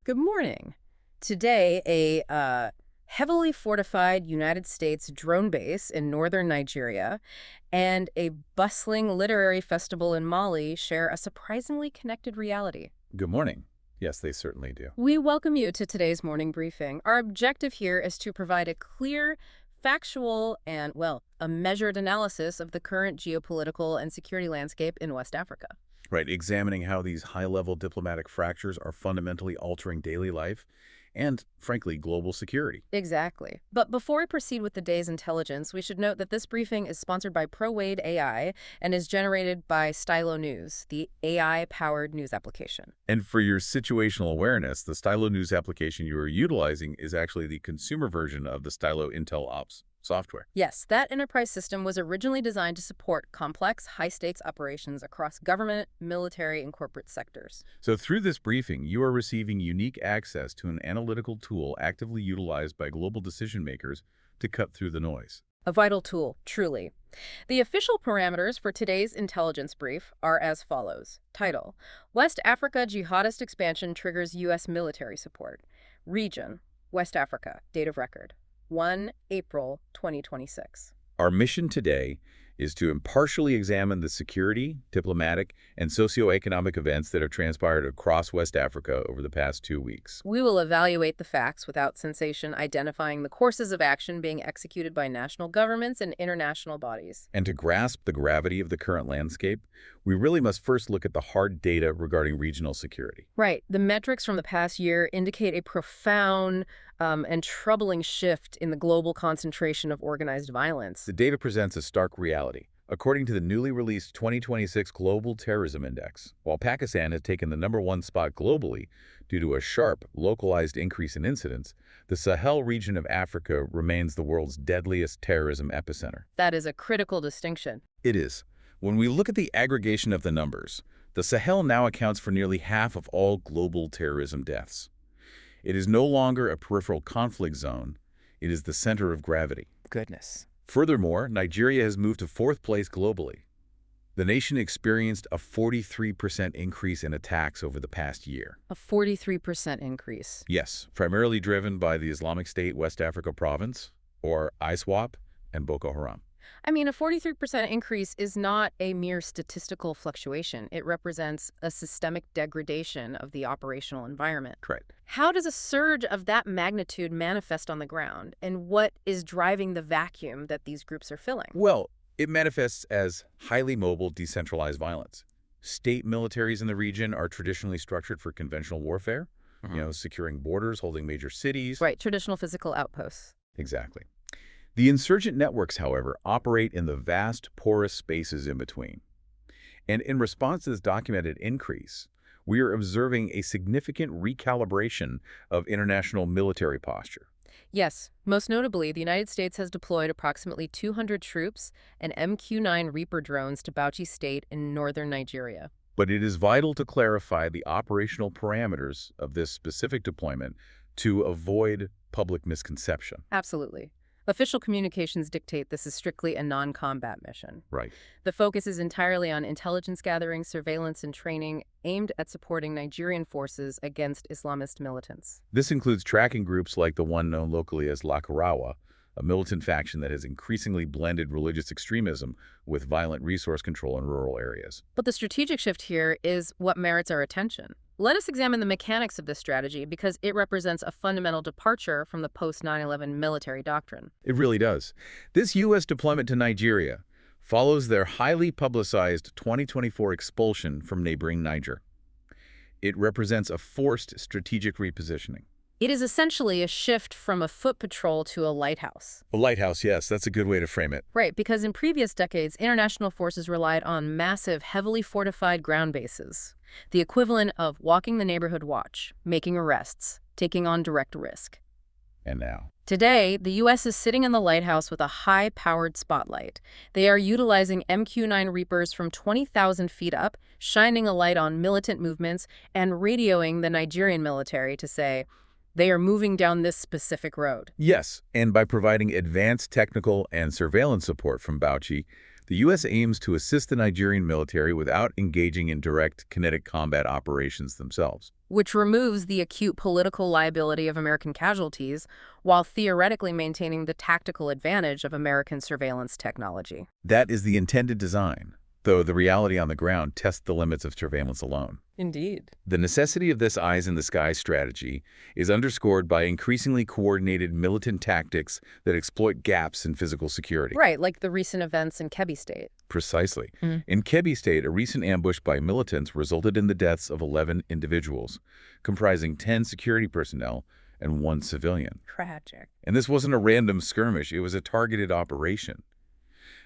Good morning. Today, a heavily fortified United States drone base in northern Nigeria and a bustling literary festival in Mali share a surprisingly connected reality. Good morning. Yes, they certainly do. We welcome you to today's morning briefing. Our objective here is to provide a clear, factual, and, well, a measured analysis of the current geopolitical and security landscape in West Africa. Right, examining how these high-level diplomatic fractures are fundamentally altering daily life and, frankly, global security. Exactly. But before we proceed with the day's intelligence, we should note that this briefing is sponsored by ProWade AI and is generated by Stylo News, the AI-powered news application. And for your situational awareness, the Stylo News application you are utilizing is actually the consumer version of the Stylo Intel Ops software. Yes, that enterprise system was originally designed to support complex, high-stakes operations across government, military, and corporate sectors. So through this briefing, you are receiving unique access to an analytical tool actively utilized by global decision makers to cut through the noise. A vital tool, truly. The official parameters for today's intelligence brief are as follows. Title: West Africa Jihadist Expansion Triggers U.S. Military Support. Region: West Africa. Date of record: 1 April 2026. Our mission today is to impartially examine the security, diplomatic, and socioeconomic events that have transpired across West Africa over the past 2 weeks. We will evaluate the facts without sensation, identifying the courses of action being executed by national governments and international bodies. And to grasp the gravity of the current landscape, we really must first look at the hard data regarding regional security. Right. The metrics from the past year indicate a profound and troubling shift in the global concentration of organized violence. The data presents a stark reality. According to the newly released 2026 Global Terrorism Index, while Pakistan has taken the #1 spot globally due to a sharp, localized increase in incidents, the Sahel region of Africa remains the world's deadliest terrorism epicenter. That is a critical distinction. It is. When we look at the aggregation of the numbers, the Sahel now accounts for nearly half of all global terrorism deaths. It is no longer a peripheral conflict zone. It is the center of gravity. Goodness. Furthermore, Nigeria has moved to 4th place globally. The nation experienced a 43% increase in attacks over the past year. A 43% increase. Yes, primarily driven by the Islamic State West Africa Province, or ISWAP, and Boko Haram. I mean, a 43% increase is not a mere statistical fluctuation. It represents a systemic degradation of the operational environment. Correct. How does a surge of that magnitude manifest on the ground, and what is driving the vacuum that these groups are filling? Well, it manifests as highly mobile, decentralized violence. State militaries in the region are traditionally structured for conventional warfare, securing borders, holding major cities. Right, traditional physical outposts. Exactly. The insurgent networks, however, operate in the vast, porous spaces in between. And in response to this documented increase, we are observing a significant recalibration of international military posture. Yes, most notably, the United States has deployed approximately 200 troops and MQ-9 Reaper drones to Bauchi State in northern Nigeria. But it is vital to clarify the operational parameters of this specific deployment to avoid public misconception. Absolutely. Official communications dictate this is strictly a non-combat mission. Right. The focus is entirely on intelligence gathering, surveillance, and training aimed at supporting Nigerian forces against Islamist militants. This includes tracking groups like the one known locally as Lakurawa, a militant faction that has increasingly blended religious extremism with violent resource control in rural areas. But the strategic shift here is what merits our attention. Let us examine the mechanics of this strategy because it represents a fundamental departure from the post-9/11 military doctrine. It really does. This U.S. deployment to Nigeria follows their highly publicized 2024 expulsion from neighboring Niger. It represents a forced strategic repositioning. It is essentially a shift from a foot patrol to a lighthouse. A lighthouse, yes, that's a good way to frame it. Right, because in previous decades, international forces relied on massive, heavily fortified ground bases, the equivalent of walking the neighborhood watch, making arrests, taking on direct risk. And now? Today, the U.S. is sitting in the lighthouse with a high-powered spotlight. They are utilizing MQ-9 Reapers from 20,000 feet up, shining a light on militant movements, and radioing the Nigerian military to say, they are moving down this specific road. Yes, and by providing advanced technical and surveillance support from Bauchi, The U.S. aims to assist the Nigerian military without engaging in direct kinetic combat operations themselves. Which removes the acute political liability of American casualties while theoretically maintaining the tactical advantage of American surveillance technology. That is the intended design, though the reality on the ground tests the limits of surveillance alone. Indeed. The necessity of this eyes-in-the-sky strategy is underscored by increasingly coordinated militant tactics that exploit gaps in physical security. Right, like the recent events in Kebbi State. Precisely. In Kebbi State, a recent ambush by militants resulted in the deaths of 11 individuals, comprising 10 security personnel and 1 civilian. Tragic. And this wasn't a random skirmish, it was a targeted operation.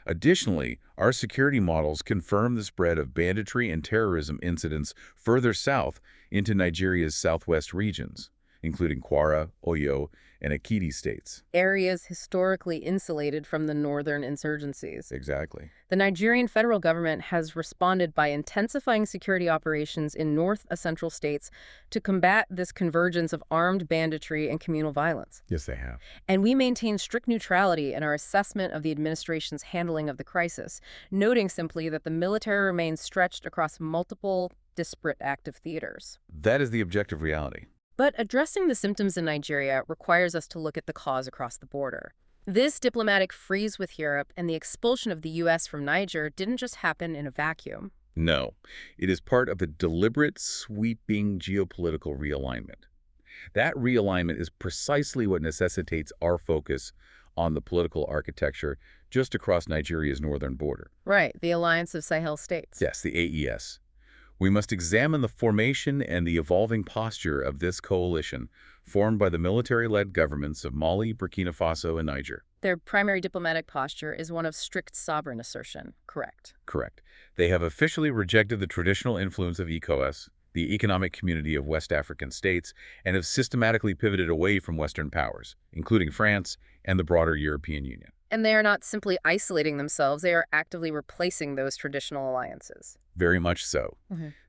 Additionally, our security models confirm the spread of banditry and terrorism incidents further south into Nigeria's southwest regions, including Kwara, Oyo, and Ekiti states. Areas historically insulated from the northern insurgencies. Exactly. The Nigerian federal government has responded by intensifying security operations in North Central states to combat this convergence of armed banditry and communal violence. Yes, they have. And we maintain strict neutrality in our assessment of the administration's handling of the crisis, noting simply that the military remains stretched across multiple disparate active theaters. That is the objective reality. But addressing the symptoms in Nigeria requires us to look at the cause across the border. This diplomatic freeze with Europe and the expulsion of the U.S. from Niger didn't just happen in a vacuum. No, it is part of a deliberate, sweeping geopolitical realignment. That realignment is precisely what necessitates our focus on the political architecture just across Nigeria's northern border. Right, the Alliance of Sahel States. Yes, the AES. We must examine the formation and the evolving posture of this coalition formed by the military-led governments of Mali, Burkina Faso, and Niger. Their primary diplomatic posture is one of strict sovereign assertion, correct? Correct. They have officially rejected the traditional influence of ECOWAS, the Economic Community of West African States, and have systematically pivoted away from Western powers, including France and the broader European Union. And they are not simply isolating themselves, they are actively replacing those traditional alliances. Very much so.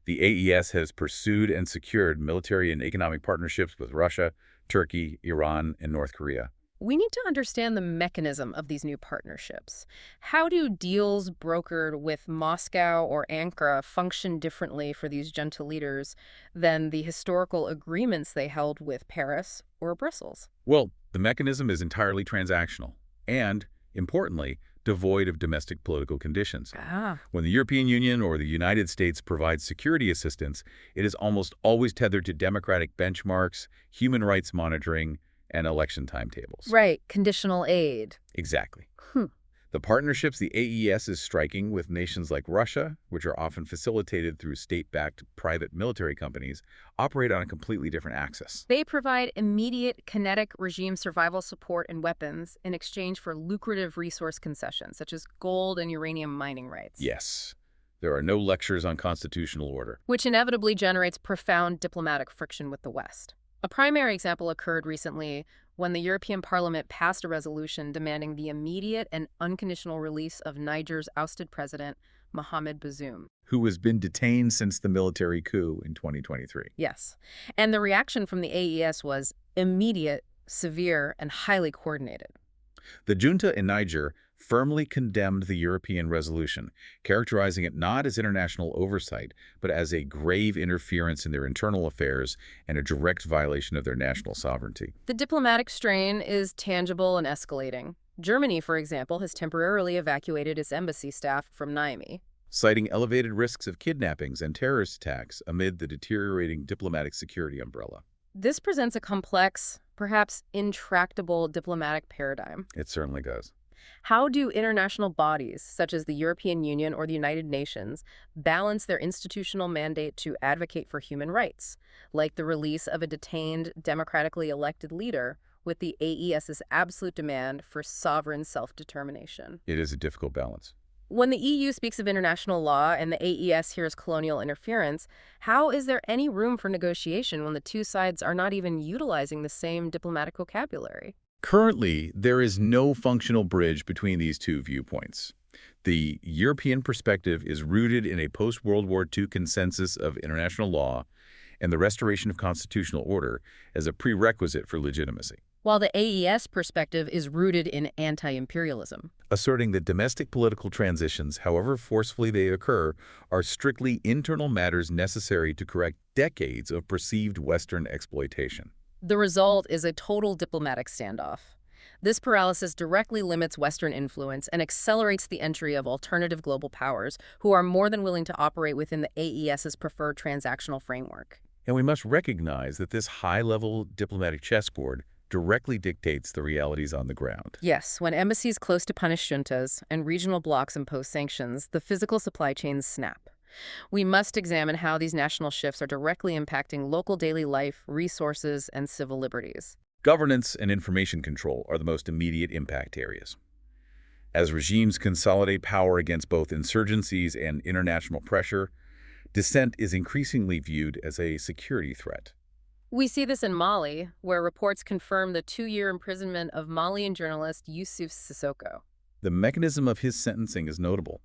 The AES has pursued and secured military and economic partnerships with Russia, Turkey, Iran, and North Korea. We need to understand the mechanism of these new partnerships. How do deals brokered with Moscow or Ankara function differently for these junta leaders than the historical agreements they held with Paris or Brussels? Well, the mechanism is entirely transactional and, importantly, devoid of domestic political conditions. When the European Union or the United States provides security assistance, it is almost always tethered to democratic benchmarks, human rights monitoring, and election timetables. Right, conditional aid. Exactly. The partnerships the AES is striking with nations like Russia, which are often facilitated through state-backed private military companies, operate on a completely different axis. They provide immediate kinetic regime survival support and weapons in exchange for lucrative resource concessions, such as gold and uranium mining rights. Yes. There are no lectures on constitutional order. Which inevitably generates profound diplomatic friction with the West. A primary example occurred recently when the European Parliament passed a resolution demanding the immediate and unconditional release of Niger's ousted president, Mohamed Bazoum. Who has been detained since the military coup in 2023. Yes. And the reaction from the AES was immediate, severe, and highly coordinated. The junta in Niger firmly condemned the European resolution, characterizing it not as international oversight, but as a grave interference in their internal affairs and a direct violation of their national sovereignty. The diplomatic strain is tangible and escalating. Germany, for example, has temporarily evacuated its embassy staff from Niamey, citing elevated risks of kidnappings and terrorist attacks amid the deteriorating diplomatic security umbrella. This presents a complex, perhaps intractable diplomatic paradigm. It certainly does. How do international bodies, such as the European Union or the United Nations, balance their institutional mandate to advocate for human rights, like the release of a detained, democratically elected leader, with the AES's absolute demand for sovereign self-determination? It is a difficult balance. When the EU speaks of international law and the AES hears colonial interference, how is there any room for negotiation when the two sides are not even utilizing the same diplomatic vocabulary? Currently, there is no functional bridge between these two viewpoints. The European perspective is rooted in a post-World War II consensus of international law and the restoration of constitutional order as a prerequisite for legitimacy. while the AES perspective is rooted in anti-imperialism. asserting that domestic political transitions, however forcefully they occur, are strictly internal matters necessary to correct decades of perceived Western exploitation. The result is a total diplomatic standoff. This paralysis directly limits Western influence and accelerates the entry of alternative global powers who are more than willing to operate within the AES's preferred transactional framework. And we must recognize that this high-level diplomatic chessboard directly dictates the realities on the ground. Yes, when embassies close to punish juntas and regional blocs impose sanctions, the physical supply chains snap. We must examine how these national shifts are directly impacting local daily life, resources, and civil liberties. Governance and information control are the most immediate impact areas. As regimes consolidate power against both insurgencies and international pressure, dissent is increasingly viewed as a security threat. We see this in Mali, where reports confirm the 2-year imprisonment of Malian journalist Youssouf Sissoko. The mechanism of his sentencing is notable.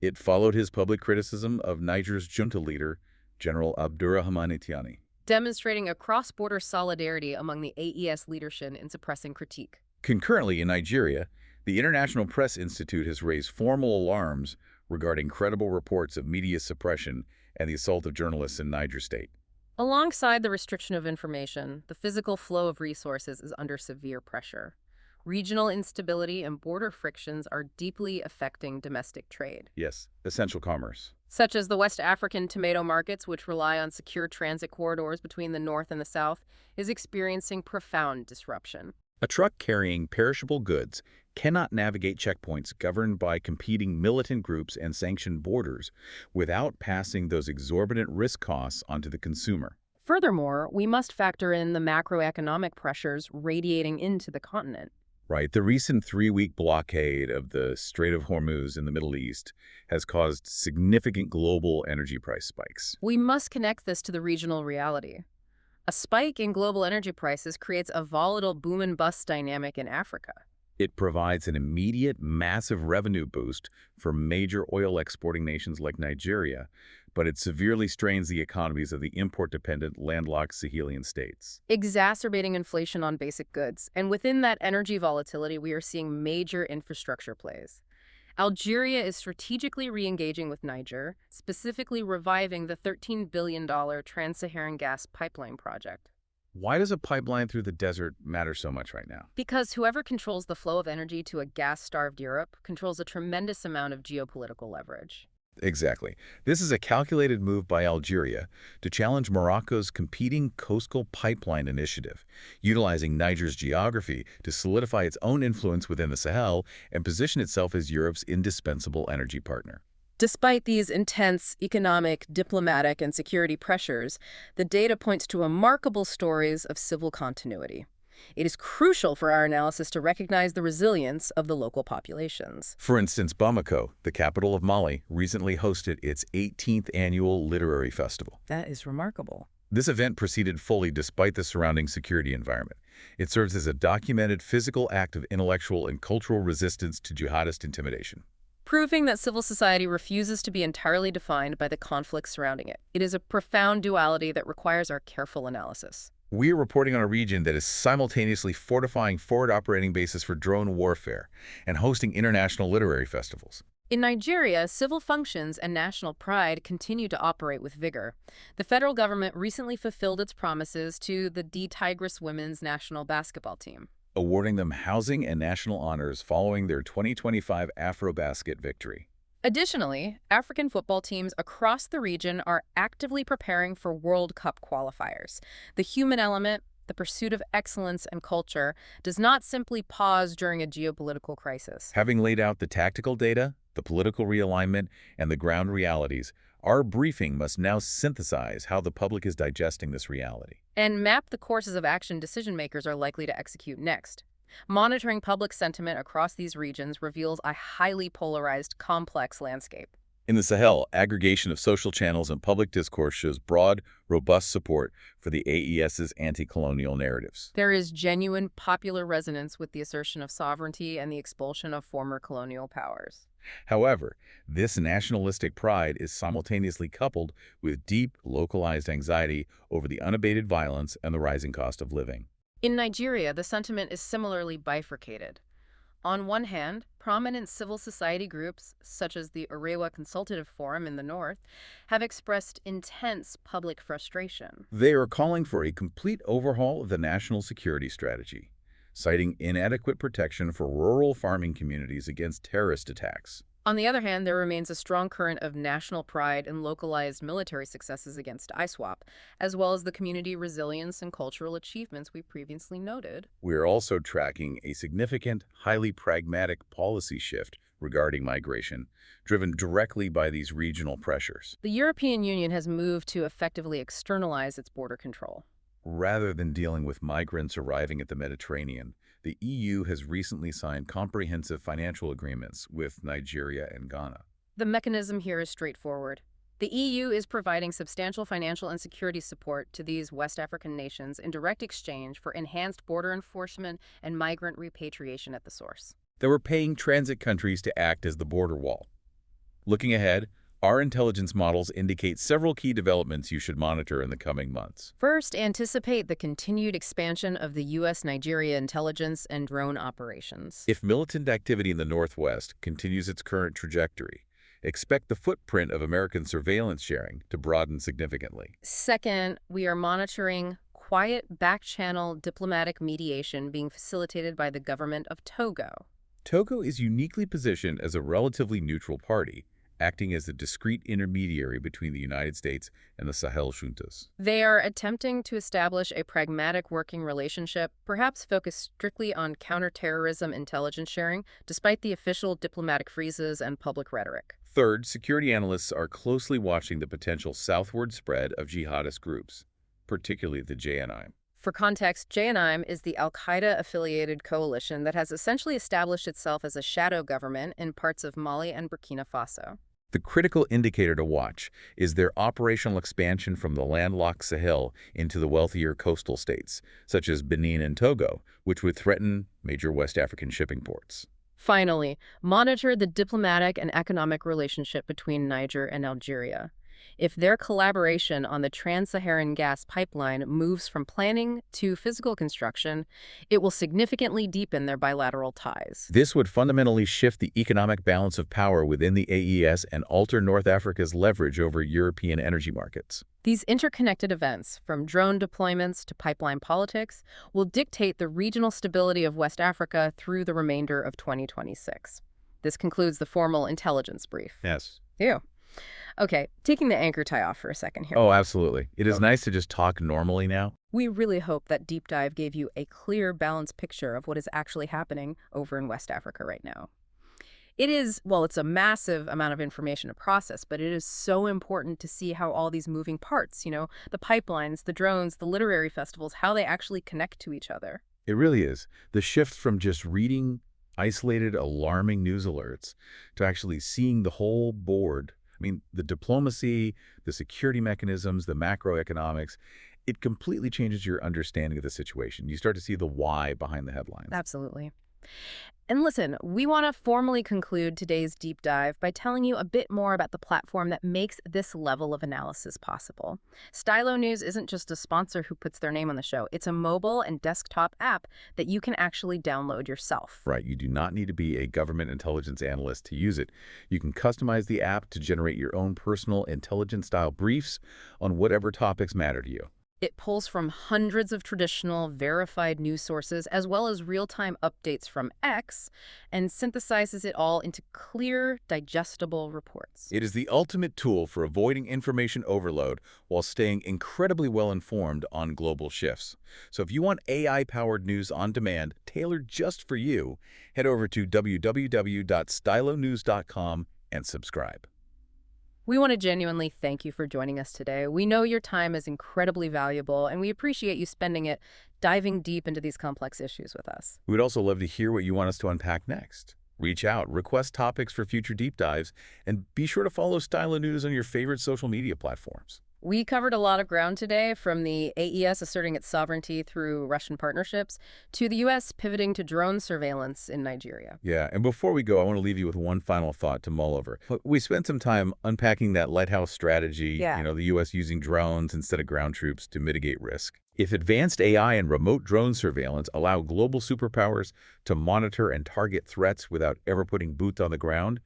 It followed his public criticism of Niger's junta leader, General Abdurrahmane Tiani. Demonstrating a cross-border solidarity among the AES leadership in suppressing critique. Concurrently, in Nigeria, the International Press Institute has raised formal alarms regarding credible reports of media suppression and the assault of journalists in Niger State. Alongside the restriction of information, the physical flow of resources is under severe pressure. Regional instability and border frictions are deeply affecting domestic trade. Yes, essential commerce. Such as the West African tomato markets, which rely on secure transit corridors between the North and the South, is experiencing profound disruption. A truck carrying perishable goods cannot navigate checkpoints governed by competing militant groups and sanctioned borders without passing those exorbitant risk costs onto the consumer. Furthermore, we must factor in the macroeconomic pressures radiating into the continent. Right. The recent 3-week blockade of the Strait of Hormuz in the Middle East has caused significant global energy price spikes. We must connect this to the regional reality. A spike in global energy prices creates a volatile boom and bust dynamic in Africa. It provides an immediate, massive revenue boost for major oil exporting nations like Nigeria, but it severely strains the economies of the import-dependent, landlocked Sahelian states. Exacerbating inflation on basic goods. And within that energy volatility, we are seeing major infrastructure plays. Algeria is strategically re-engaging with Niger, specifically reviving the $13 billion Trans-Saharan gas pipeline project. Why does a pipeline through the desert matter so much right now? Because whoever controls the flow of energy to a gas-starved Europe controls a tremendous amount of geopolitical leverage. Exactly. This is a calculated move by Algeria to challenge Morocco's competing coastal pipeline initiative, utilizing Niger's geography to solidify its own influence within the Sahel and position itself as Europe's indispensable energy partner. Despite these intense economic, diplomatic, and security pressures, the data points to remarkable stories of civil continuity. It is crucial for our analysis to recognize the resilience of the local populations. For instance, Bamako, the capital of Mali, recently hosted its 18th annual literary festival. That is remarkable. This event proceeded fully despite the surrounding security environment. It serves as a documented physical act of intellectual and cultural resistance to jihadist intimidation. Proving that civil society refuses to be entirely defined by the conflicts surrounding it. It is a profound duality that requires our careful analysis. We are reporting on a region that is simultaneously fortifying forward operating bases for drone warfare and hosting international literary festivals. In Nigeria, civil functions and national pride continue to operate with vigor. The federal government recently fulfilled its promises to the D Tigris women's national basketball team, awarding them housing and national honors following their 2025 AfroBasket victory. Additionally, African football teams across the region are actively preparing for World Cup qualifiers. The human element, the pursuit of excellence and culture, does not simply pause during a geopolitical crisis. Having laid out the tactical data, the political realignment, and the ground realities, our briefing must now synthesize how the public is digesting this reality. And map the courses of action decision-makers are likely to execute next. Monitoring public sentiment across these regions reveals a highly polarized, complex landscape. In the Sahel, aggregation of social channels and public discourse shows broad, robust support for the AES's anti-colonial narratives. There is genuine popular resonance with the assertion of sovereignty and the expulsion of former colonial powers. However, this nationalistic pride is simultaneously coupled with deep, localized anxiety over the unabated violence and the rising cost of living. In Nigeria, the sentiment is similarly bifurcated. On one hand, prominent civil society groups, such as the Arewa Consultative Forum in the north, have expressed intense public frustration. They are calling for a complete overhaul of the national security strategy, citing inadequate protection for rural farming communities against terrorist attacks. On the other hand, there remains a strong current of national pride and localized military successes against ISWAP, as well as the community resilience and cultural achievements we previously noted. We are also tracking a significant, highly pragmatic policy shift regarding migration, driven directly by these regional pressures. The European Union has moved to effectively externalize its border control. Rather than dealing with migrants arriving at the Mediterranean, the EU has recently signed comprehensive financial agreements with Nigeria and Ghana. The mechanism here is straightforward. The EU is providing substantial financial and security support to these West African nations in direct exchange for enhanced border enforcement and migrant repatriation at the source. They were paying transit countries to act as the border wall. Looking ahead, our intelligence models indicate several key developments you should monitor in the coming months. First, anticipate the continued expansion of the U.S.-Nigeria intelligence and drone operations. If militant activity in the Northwest continues its current trajectory, expect the footprint of American surveillance sharing to broaden significantly. Second, we are monitoring quiet back-channel diplomatic mediation being facilitated by the government of Togo. Togo is uniquely positioned as a relatively neutral party, acting as a discrete intermediary between the United States and the Sahel juntas. They are attempting to establish a pragmatic working relationship, perhaps focused strictly on counterterrorism intelligence sharing, despite the official diplomatic freezes and public rhetoric. Third, security analysts are closely watching the potential southward spread of jihadist groups, particularly the JNIM. For context, JNIM is the al-Qaeda-affiliated coalition that has essentially established itself as a shadow government in parts of Mali and Burkina Faso. The critical indicator to watch is their operational expansion from the landlocked Sahel into the wealthier coastal states, such as Benin and Togo, which would threaten major West African shipping ports. Finally, monitor the diplomatic and economic relationship between Niger and Algeria. If their collaboration on the Trans-Saharan gas pipeline moves from planning to physical construction, it will significantly deepen their bilateral ties. This would fundamentally shift the economic balance of power within the AES and alter North Africa's leverage over European energy markets. These interconnected events, from drone deployments to pipeline politics, will dictate the regional stability of West Africa through the remainder of 2026. This concludes the formal intelligence brief. Yes. Ew. Okay, taking the anchor tie off for a second here. Oh, absolutely. It is nice to just talk normally now. We really hope that deep dive gave you a clear, balanced picture of what is actually happening over in West Africa right now. It is, well, it's a massive amount of information to process, but it is so important to see how all these moving parts, the pipelines, the drones, the literary festivals, how they actually connect to each other. It really is. The shift from just reading isolated, alarming news alerts to actually seeing the whole board. I mean, the diplomacy, the security mechanisms, the macroeconomics, it completely changes your understanding of the situation. You start to see the why behind the headlines. Absolutely. And listen, we want to formally conclude today's deep dive by telling you a bit more about the platform that makes this level of analysis possible. Stylo News isn't just a sponsor who puts their name on the show. It's a mobile and desktop app that you can actually download yourself. Right. You do not need to be a government intelligence analyst to use it. You can customize the app to generate your own personal intelligence-style briefs on whatever topics matter to you. It pulls from hundreds of traditional, verified news sources, as well as real-time updates from X, and synthesizes it all into clear, digestible reports. It is the ultimate tool for avoiding information overload while staying incredibly well-informed on global shifts. So if you want AI-powered news on demand, tailored just for you, head over to www.stylonews.com and subscribe. We want to genuinely thank you for joining us today. We know your time is incredibly valuable, and we appreciate you spending it diving deep into these complex issues with us. We'd also love to hear what you want us to unpack next. Reach out, request topics for future deep dives, and be sure to follow Stylo News on your favorite social media platforms. We covered a lot of ground today, from the AES asserting its sovereignty through Russian partnerships to the U.S. pivoting to drone surveillance in Nigeria. Yeah, and before we go, I want to leave you with one final thought to mull over. We spent some time unpacking that lighthouse strategy, the U.S. using drones instead of ground troops to mitigate risk. If advanced AI and remote drone surveillance allow global superpowers to monitor and target threats without ever putting boots on the ground,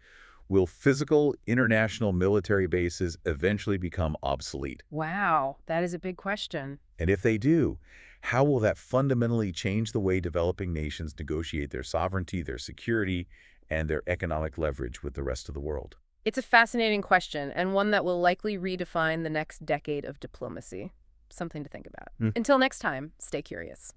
will physical international military bases eventually become obsolete? Wow, that is a big question. And if they do, how will that fundamentally change the way developing nations negotiate their sovereignty, their security, and their economic leverage with the rest of the world? It's a fascinating question, and one that will likely redefine the next decade of diplomacy. Something to think about. Until next time, stay curious.